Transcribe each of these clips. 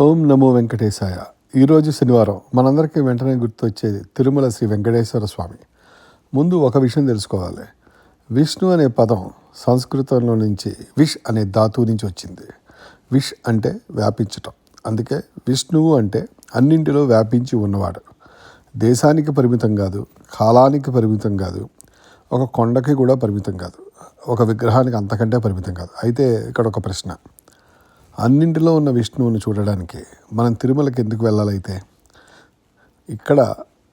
ఓం నమో వెంకటేశాయ. ఈరోజు శనివారం మనందరికీ వెంటనే గుర్తొచ్చేది తిరుమల శ్రీ వెంకటేశ్వర స్వామి. ముందు ఒక విషయం తెలుసుకోవాలి. విష్ణు అనే పదం సంస్కృతంలో నుంచి విష్ అనే ధాతువు నుంచి వచ్చింది. విష్ అంటే వ్యాపించటం. అందుకే విష్ణువు అంటే అన్నింటిలో వ్యాపించి ఉన్నవాడు. దేశానికి పరిమితం కాదు, కాలానికి పరిమితం కాదు, ఒక కొండకి కూడా పరిమితం కాదు, ఒక విగ్రహానికి అంతకంటే పరిమితం కాదు. అయితే ఇక్కడ ఒక ప్రశ్న, అన్నింటిలో ఉన్న విష్ణువుని చూడడానికి మనం తిరుమలకి ఎందుకు వెళ్ళాలైతే? ఇక్కడ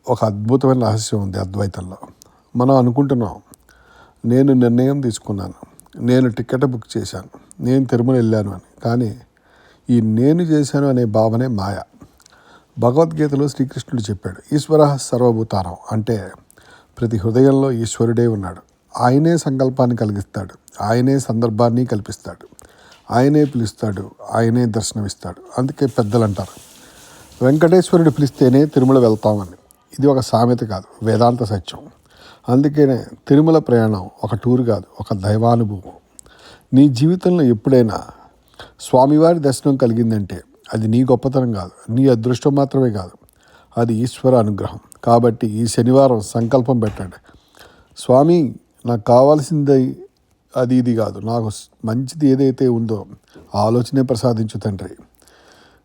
ఒక అద్భుతమైన రహస్యం ఉంది అద్వైతంలో. మనం అనుకుంటున్నాం, నేను నిర్ణయం తీసుకున్నాను, నేను టికెట్ బుక్ చేశాను, నేను తిరుమల వెళ్ళాను అని. కానీ ఈ నేను చేశాను అనే భావనే మాయ. భగవద్గీతలో శ్రీకృష్ణుడు చెప్పాడు, ఈశ్వర సర్వభూతానం అంటే ప్రతి హృదయంలో ఈశ్వరుడే ఉన్నాడు. ఆయనే సంకల్పాన్ని కలిగిస్తాడు, ఆయనే సందర్భాన్ని కల్పిస్తాడు, ఆయనే పిలుస్తాడు, ఆయనే దర్శనమిస్తాడు. అందుకే పెద్దలు అంటారు, వెంకటేశ్వరుడు పిలిస్తేనే తిరుమల వెళ్తామని. ఇది ఒక సామెత కాదు, వేదాంత సత్యం. అందుకనే తిరుమల ప్రయాణం ఒక టూర్ కాదు, ఒక దైవానుభవం. నీ జీవితంలో ఎప్పుడైనా స్వామివారి దర్శనం కలిగిందంటే అది నీ గొప్పతనం కాదు, నీ అదృష్టం మాత్రమే కాదు, అది ఈశ్వర అనుగ్రహం. కాబట్టి ఈ శనివారం సంకల్పం పెట్టండి, స్వామి నాకు కావాల్సింది అది ఇది కాదు, నాకు మంచిది ఏదైతే ఉందో ఆలోచనే ప్రసాదించు తండ్రి.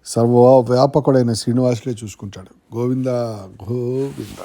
సర్వవ్యాపకుడైన శ్రీనివాసుడే చూసుకుంటాడు. గోవింద గోవింద.